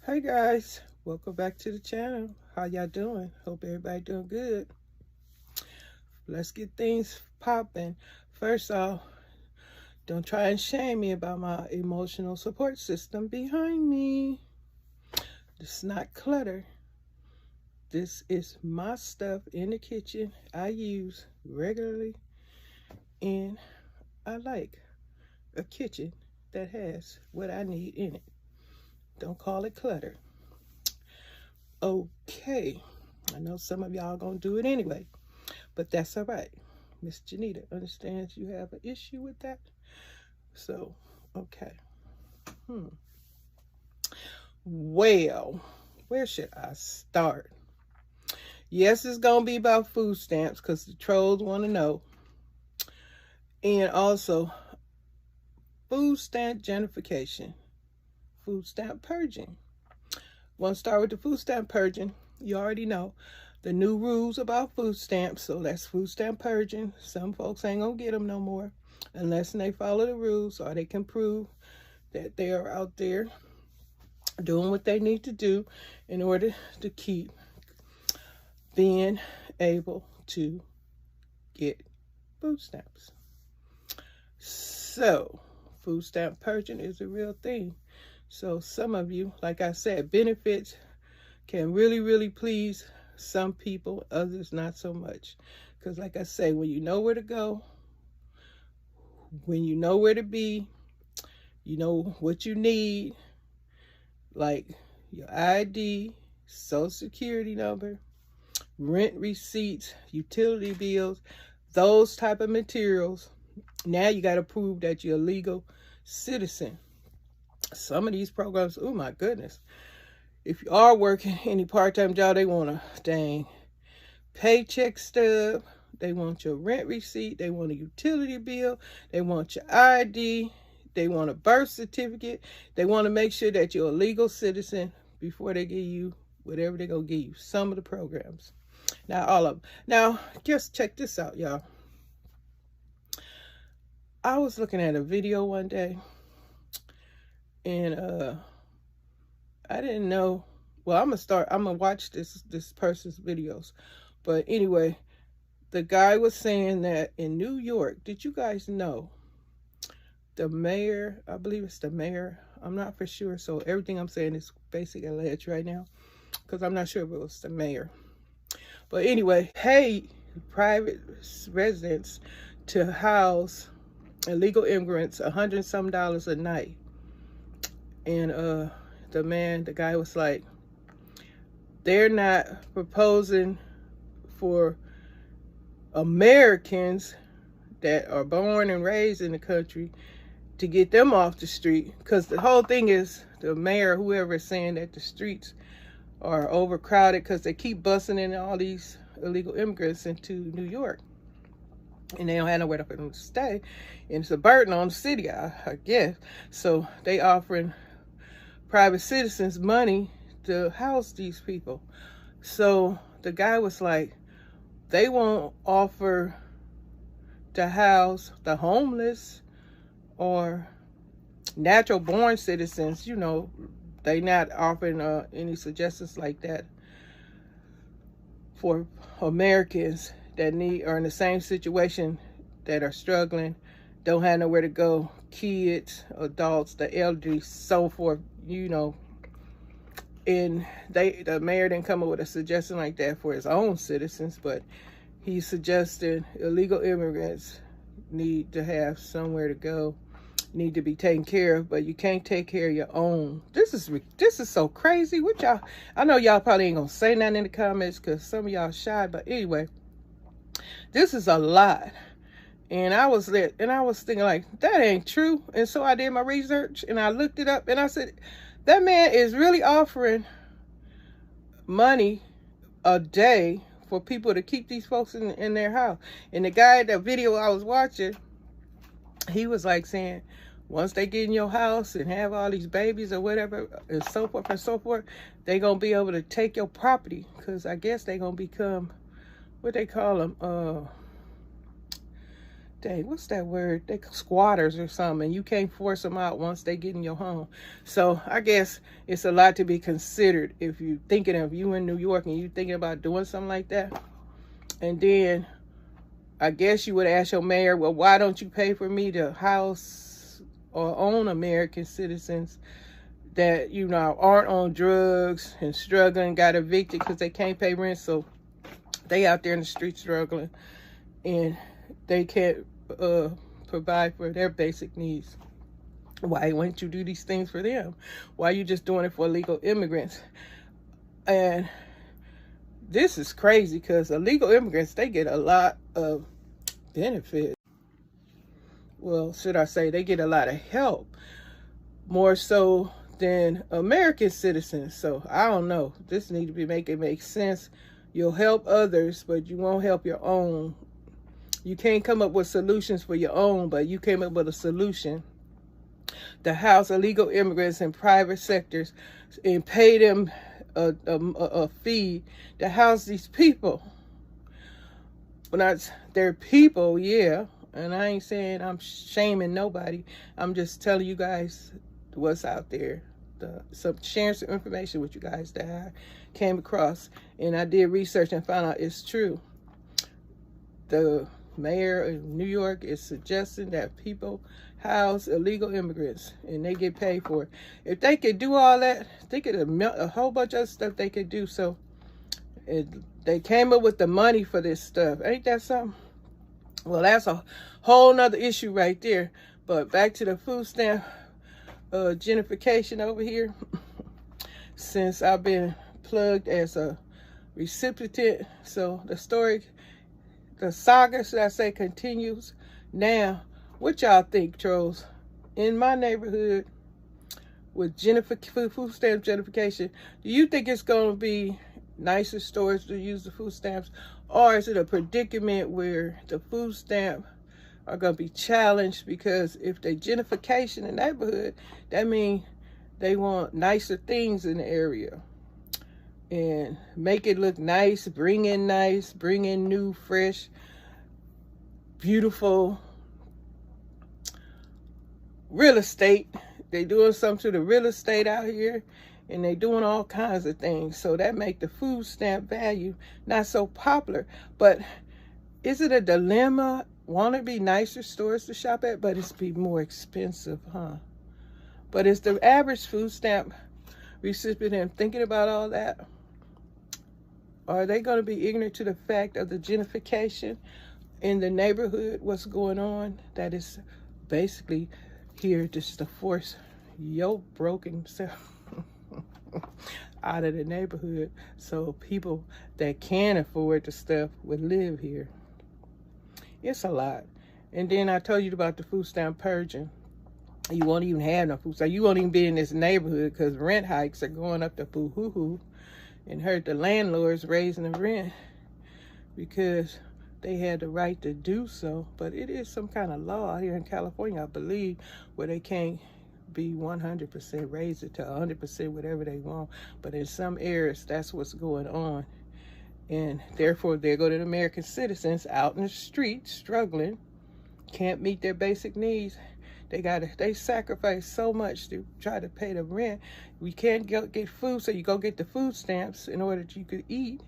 Hey guys, welcome back to the channel. How y'all doing? Hope everybody doing good. Let's get things popping. First off, don't try and shame me about my emotional support system behind me. This is not clutter. This is my stuff in the kitchen I use regularly, and I like a kitchen that has what I need in it. Don't call it clutter. Okay, I know some of y'all gonna do it anyway, but that's all right. Miss Janita understands you have an issue with that. So, okay. Well, where should I start? Yes, it's gonna be about food stamps because the trolls want to know. And also, food stamp gentrification, food stamp purging. Want to start with the food stamp purging? You already know the new rules about food stamps, so that's food stamp purging. Some folks ain't gonna get them no more unless they follow the rules or they can prove that they are out there doing what they need to do in order to keep being able to get food stamps. So food stamp purging is a real thing. So some of you, like I said, benefits can really please some people, others not so much. Because like I say, when you know where to go, when you know where to be, you know what you need, like your ID, social security number, rent receipts, utility bills, those type of materials. Now you got to prove that you're a legal citizen. Some of these programs, oh my goodness, if you are working any part-time job, they want a dang paycheck stub, they want your rent receipt, they want a utility bill, they want your ID, they want a birth certificate, they want to make sure that you're a legal citizen before they give you whatever they're going to give you. Some of the programs. Not all of them. Now, just check this out, y'all. I was looking at a video one day, and I didn't know. Well, I'm gonna watch this person's videos. But anyway, the guy was saying that in New York, did you guys know the mayor, I believe it's the mayor, I'm not for sure, so everything I'm saying is basically alleged right now because I'm not sure if it was the mayor. But anyway, paid private residents to house illegal immigrants $100 some a night. And the guy was like, they're not proposing for Americans that are born and raised in the country to get them off the street, because the whole thing is the mayor, whoever, is saying that the streets are overcrowded because they keep busing in all these illegal immigrants into New York, and they don't have nowhere for them to stay, and it's a burden on the city, I guess. So they offering private citizens money to house these people. So the guy was like, they won't offer to house the homeless or natural born citizens. You know, they not offering any suggestions like that for Americans that are in the same situation, that are struggling, don't have nowhere to go, kids, adults, the elderly, so forth, you know. And the mayor didn't come up with a suggestion like that for his own citizens, but he suggested illegal immigrants need to have somewhere to go, need to be taken care of, but you can't take care of your own. This is so crazy. What y'all, I know y'all probably ain't gonna say nothing in the comments because some of y'all shy, but anyway, this is a lot. And I was thinking like, that ain't true. And so I did my research and I looked it up and I said, that man is really offering money a day for people to keep these folks in their house. And the guy, the video I was watching, he was like saying, once they get in your house and have all these babies or whatever, and so forth, they gonna be able to take your property, because I guess they gonna become, what they call them, dang, what's that word? They squatters or something. You can't force them out once they get in your home. So I guess it's a lot to be considered if you're thinking of you in New York and you thinking about doing something like that. And then I guess you would ask your mayor, well, why don't you pay for me to house or own American citizens that, you know, aren't on drugs and struggling, got evicted because they can't pay rent, so they out there in the street struggling and they can't provide for their basic needs. Why wouldn't you do these things for them? Why are you just doing it for illegal immigrants? And this is crazy because illegal immigrants, they get a lot of benefits. Well, should I say they get a lot of help, more so than American citizens. So I don't know. This needs to be make sense. You'll help others, but you won't help your own. You can't come up with solutions for your own, but you came up with a solution to house illegal immigrants in private sectors and pay them a fee to house these people. Well, not they're people, yeah. And I ain't saying I'm shaming nobody. I'm just telling you guys what's out there. Sharing some information with you guys that I came across. And I did research and found out it's true. The mayor of New York is suggesting that people house illegal immigrants and they get paid for it. If they could do all that, think of a whole bunch of stuff they could do. So they came up with the money for this stuff. Ain't that something? Well, that's a whole nother issue right there. But back to the food stamp gentrification over here. Since I've been plugged as a recipient, so the story, the saga, should I say, continues. Now, what y'all think, trolls? In my neighborhood, with food stamp gentrification, do you think it's going to be nicer stores to use the food stamps, or is it a predicament where the food stamp are going to be challenged? Because if they gentrification in the neighborhood, that means they want nicer things in the area and make it look nice, bring in new, fresh, beautiful real estate. They doing something to the real estate out here, and they doing all kinds of things. So that make the food stamp value not so popular. But is it a dilemma? Want to be nicer stores to shop at, but it's be more expensive, huh? But is the average food stamp recipient thinking about all that? Are they going to be ignorant to the fact of the gentrification in the neighborhood, what's going on? That is basically here just to force your broken self out of the neighborhood so people that can afford the stuff would live here. It's a lot. And then I told you about the food stamp purging. You won't even have no food stamp. You won't even be in this neighborhood because rent hikes are going up to boo-hoo-hoo, and hurt the landlords raising the rent because they had the right to do so. But it is some kind of law here in California, I believe, where they can't be 100% raise it to 100%, whatever they want. But in some areas, that's what's going on. And therefore, there go the American citizens out in the street struggling, can't meet their basic needs. They sacrifice so much to try to pay the rent. We can't get food, so you go get the food stamps in order that you could eat.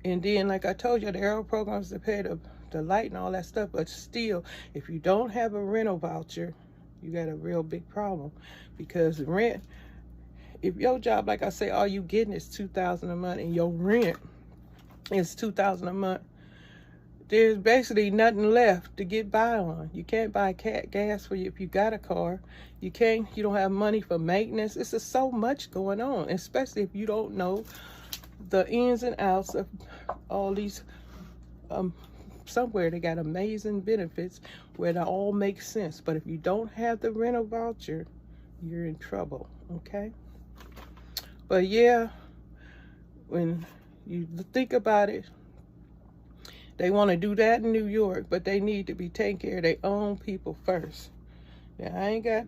And then, like I told you, there are programs to pay the light and all that stuff. But still, if you don't have a rental voucher, you got a real big problem. Because rent, if your job, like I say, all you getting is $2,000 a month, and your rent is $2,000 a month, there's basically nothing left to get by on. You can't buy gas for you if you got a car. You don't have money for maintenance. It's just so much going on, especially if you don't know the ins and outs of all these. Somewhere they got amazing benefits where it all makes sense. But if you don't have the rental voucher, you're in trouble, okay? But yeah, when you think about it, they want to do that in New York, but they need to be taking care of their own people first. Now, I ain't got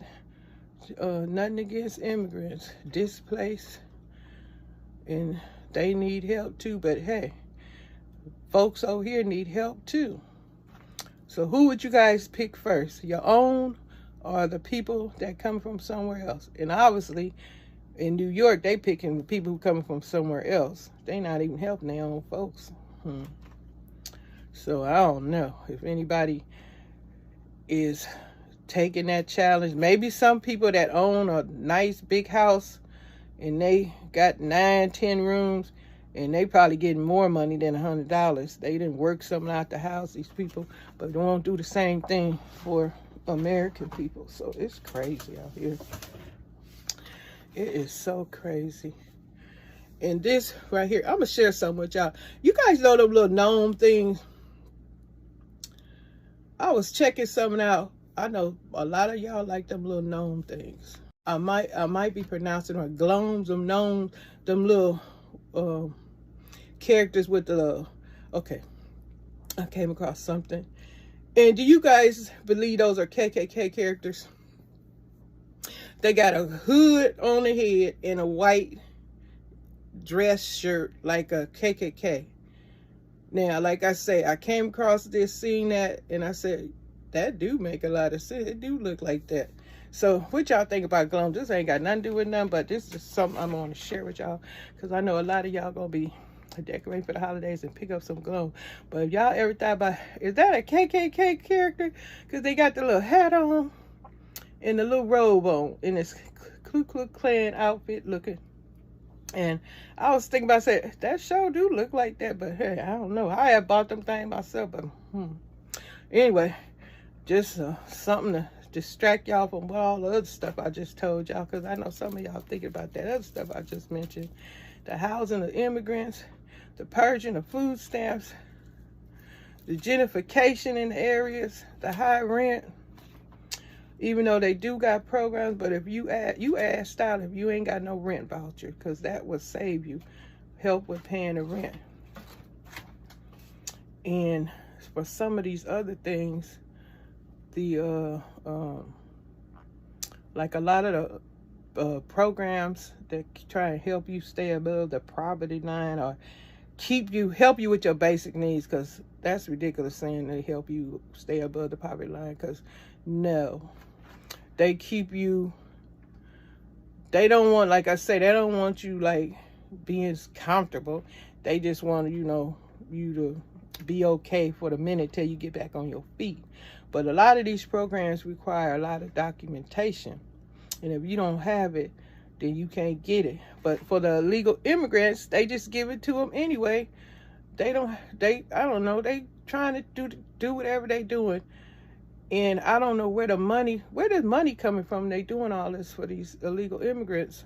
nothing against immigrants, displaced, and they need help too. But hey, folks over here need help too. So who would you guys pick first? Your own or the people that come from somewhere else? And obviously, in New York, they picking the people who coming from somewhere else. They not even helping their own folks. So I don't know if anybody is taking that challenge. Maybe some people that own a nice big house and they got 9-10 rooms and they probably getting more money than $100. They didn't work something out the house, these people, but they won't do the same thing for American people. So it's crazy out here. It is so crazy. And this right here, I'm gonna share something with y'all. You guys know them little gnome things? I was checking something out. I know a lot of y'all like them little gnome things. I might be pronouncing it gnomes, them gnomes, them little characters with the okay. I came across something. And do you guys believe those are KKK characters? They got a hood on the head and a white dress shirt like a KKK. Now, like I say, I came across this, seen that, and I said, that do make a lot of sense. It do look like that. So, what y'all think about gloom? This ain't got nothing to do with nothing, but this is something I'm going to share with y'all, because I know a lot of y'all going to be decorating for the holidays and pick up some gloom. But if y'all ever thought about, is that a KKK character? Because they got the little hat on and the little robe on in this Ku Klux Klan outfit looking. And I was thinking about saying, that sure do look like that, but hey, I don't know. I have bought them things myself, but anyway, just something to distract y'all from all the other stuff I just told y'all, because I know some of y'all thinking about that other stuff I just mentioned. The housing of immigrants, the purging of food stamps, the gentrification in the areas, the high rent. Even though they do got programs, but if you asked out if you ain't got no rent voucher, because that would save you, help with paying the rent. And for some of these other things, the like a lot of the programs that try and help you stay above the poverty line or help you with your basic needs, because that's ridiculous saying they help you stay above the poverty line, because no. They keep you, they don't want, like I say, they don't want you like being comfortable. They just want, you to be okay for the minute till you get back on your feet. But a lot of these programs require a lot of documentation. And if you don't have it, then you can't get it. But for the illegal immigrants, they just give it to them anyway. I don't know, they trying to do whatever they doing. And I don't know where does money coming from? They doing all this for these illegal immigrants.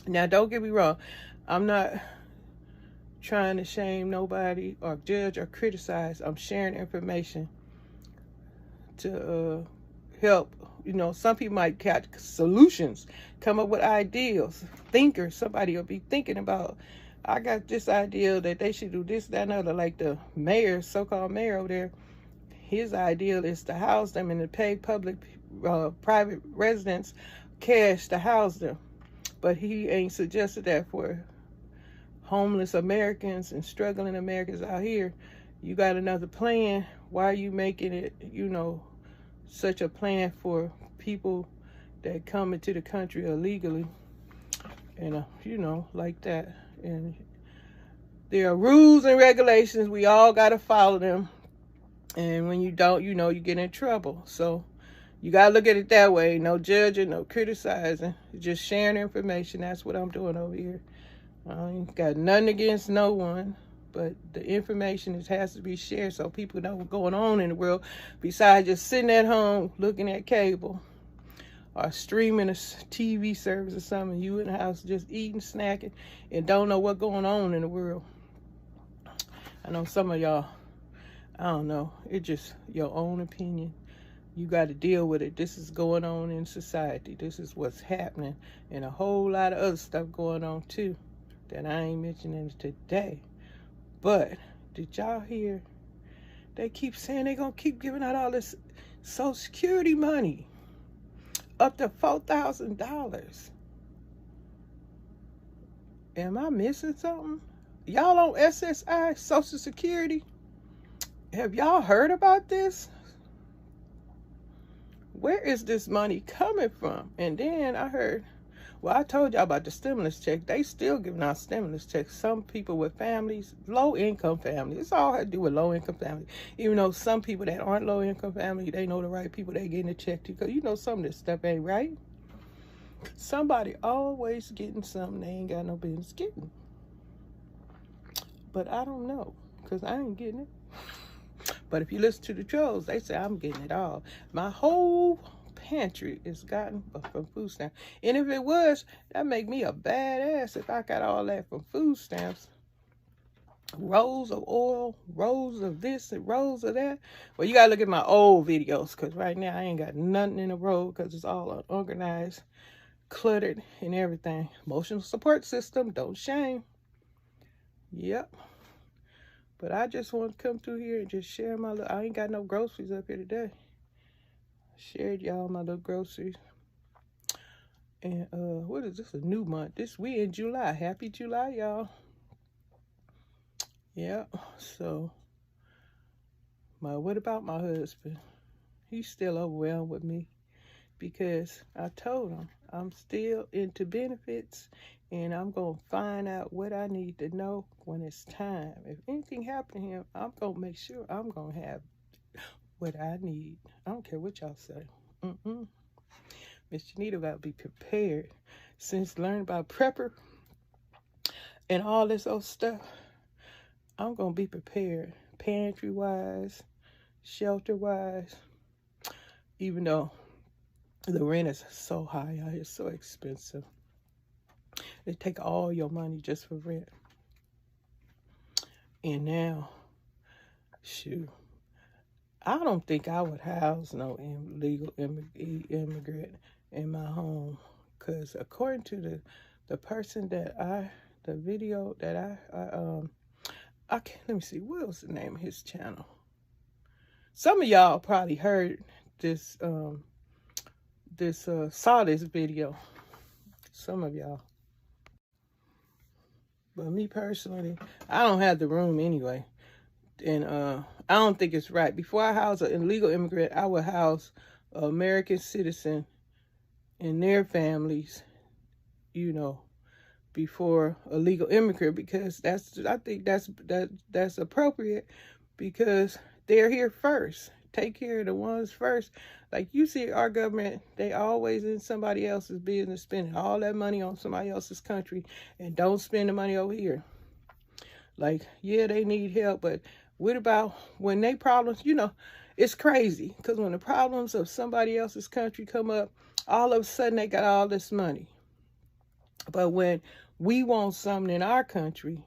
Now, don't get me wrong. I'm not trying to shame nobody or judge or criticize. I'm sharing information to help. Some people might catch solutions, come up with ideas, thinkers. Somebody will be thinking about, I got this idea that they should do this, that, and other, like the mayor, so-called mayor over there. His ideal is to house them and to pay private residents cash to house them. But he ain't suggested that for homeless Americans and struggling Americans out here. You got another plan. Why are you making it, such a plan for people that come into the country illegally? And, like that. And there are rules and regulations. We all got to follow them. And when you don't, you get in trouble. So you got to look at it that way. No judging, no criticizing. Just sharing information. That's what I'm doing over here. I ain't got nothing against no one. But the information has to be shared so people know what's going on in the world. Besides just sitting at home looking at cable or streaming a TV service or something. You in the house just eating, snacking, and don't know what's going on in the world. I know some of y'all, I don't know. It's just your own opinion. You got to deal with it. This is going on in society. This is what's happening. And a whole lot of other stuff going on too that I ain't mentioning today. But did y'all hear? They keep saying they're going to keep giving out all this Social Security money. Up to $4,000. Am I missing something? Y'all on SSI, Social Security? Have y'all heard about this? where is this money coming from? And then I heard, well, I told y'all about the stimulus check. They still giving out stimulus checks. Some people with families, low-income families. It's all had to do with low-income families. Even though some people that aren't low-income family, they know the right people they getting a check to. Because you know some of this stuff ain't right. Somebody always getting something they ain't got no business getting. But I don't know, because I ain't getting it. But if you listen to the trolls, they say I'm getting it all. My whole pantry is gotten from food stamps. And if it was, that make me a badass if I got all that from food stamps. Rolls of oil, rolls of this and rolls of that. Well, you gotta look at my old videos, because right now I ain't got nothing in a roll because it's all unorganized, cluttered, and everything. Emotional support system, don't shame. Yep. But I just want to come through here and just share my little, I ain't got no groceries up here today. Shared y'all my little groceries. And what is this, a new month? We in July. Happy July, y'all. Yeah, so what about my husband? He's still overwhelmed with me because I told him I'm still into benefits and I'm going to find out what I need to know when it's time. If anything happened to him, I'm going to make sure I'm going to have what I need. I don't care what y'all say. Miss Janita got to be prepared. Since learning about prepper and all this old stuff, I'm going to be prepared. Pantry-wise, shelter-wise. Even though the rent is so high out here, so expensive. They take all your money just for rent. And now, shoot, I don't think I would house no illegal immigrant in my home. Because according to the person that the video that I can't, let me see, what was the name of his channel? Some of y'all probably heard this, saw this video. Some of y'all. But me personally, I don't have the room anyway. And I don't think it's right. Before I house an illegal immigrant, I would house an American citizen and their families, you know, before a legal immigrant, because I think that's appropriate, because they're here first. Take care of the ones first. Like you see our government, they always in somebody else's business, spending all that money on somebody else's country and don't spend the money over here. Like, yeah, they need help, but what about when they problems, you know, it's crazy, because when the problems of somebody else's country come up, all of a sudden they got all this money. But when we want something in our country,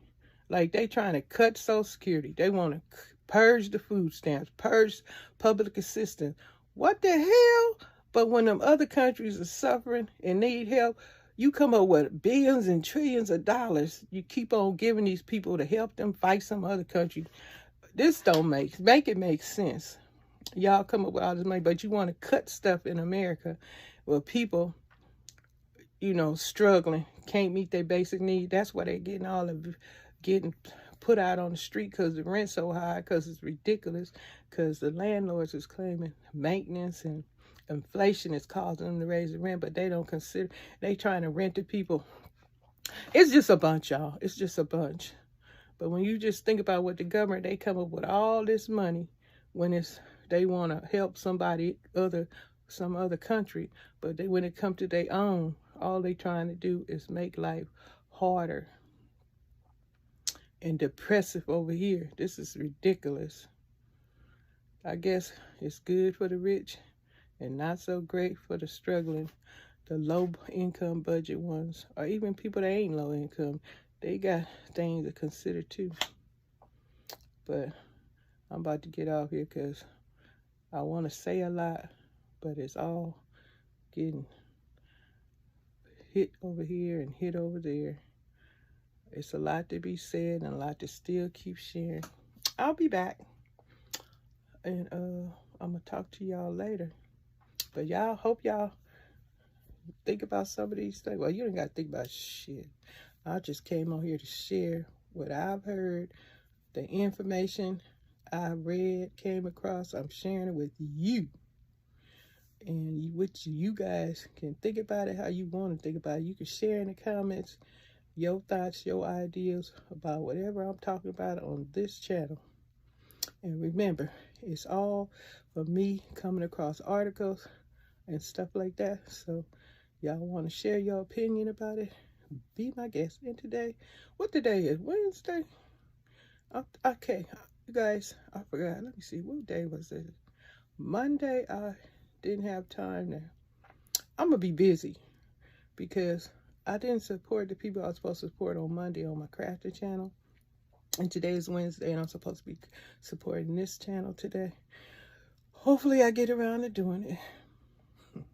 like they trying to cut Social Security, they want to purge the food stamps, purge public assistance. What the hell? But when them other countries are suffering and need help, you come up with billions and trillions of dollars. You keep on giving these people to help them fight some other country. This don't make it make sense. Y'all come up with all this money, but you want to cut stuff in America where people, you know, struggling, can't meet their basic needs. That's why they're getting put out on the street, because the rent's so high, because it's ridiculous, because the landlords is claiming maintenance and inflation is causing them to raise the rent, but they don't consider, they trying to rent to people. It's just a bunch, y'all. It's just a bunch. But when you just think about what the government, they come up with all this money when they want to help some other country, but when it comes to their own, all they trying to do is make life harder and depressive over here. This is ridiculous. I guess it's good for the rich and not so great for the struggling, the low income budget ones, or even people that ain't low income. They got things to consider too. But I'm about to get off here because I want to say a lot, but it's all getting hit over here and hit over there. It's a lot to be said and a lot to still keep sharing. I'll be back. And I'm going to talk to y'all later. But y'all, hope y'all think about some of these things. Well, you ain't got to think about shit. I just came on here to share what I've heard, the information I read, came across. I'm sharing it with you. and which you guys can think about it how you want to think about it. You can share in the comments your thoughts, your ideas about whatever I'm talking about on this channel. And remember, it's all for me coming across articles and stuff like that. So y'all want to share your opinion about it, be my guest. And today, what today is? Wednesday? Okay, you guys, I forgot. Let me see, what day was it? Monday. I didn't have time now. I'm gonna be busy because I didn't support the people I was supposed to support on Monday on my crafting channel. And today is Wednesday, and I'm supposed to be supporting this channel today. Hopefully I get around to doing it.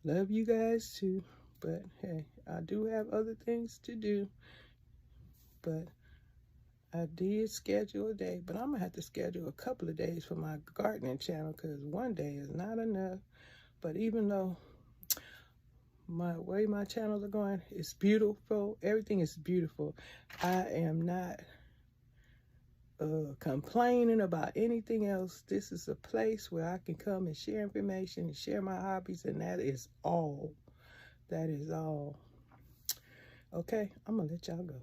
Love you guys too, but hey, I do have other things to do. But I did schedule a day, but I'm gonna have to schedule a couple of days for my gardening channel because one day is not enough. But even though my way my channels are going, it's beautiful. Everything is beautiful. I am not complaining about anything else. This is a place where I can come and share information and share my hobbies, and that is all. That is all. Okay, I'm gonna let y'all go.